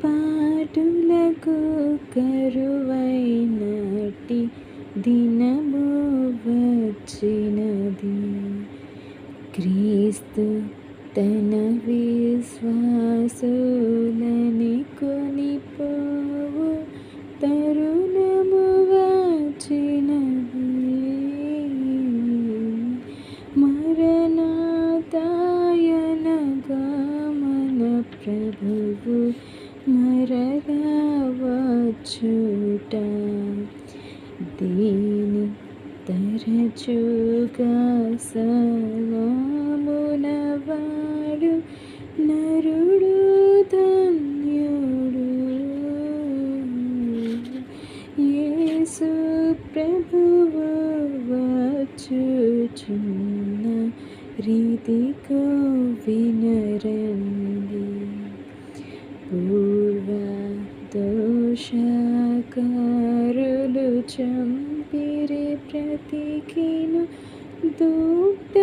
పాటులకు కరువైనట్టి దినము వచ్చినది. క్రీస్తు తన విశ్వాసులని కొనిపోవు తరుణము వచ్చినది. మరణాతాయనగా మన ప్రభువు మరలా వచ్చుట దీని తరచుగా సలామునవాడు నరుడు ధన్యుడు. యేసు ప్రభువు వచ్చుచున్న రీతికో వినరండి. పూర్వ దోషకారులు చంపిరి బ్రతికిను, దుఃఖవరుడై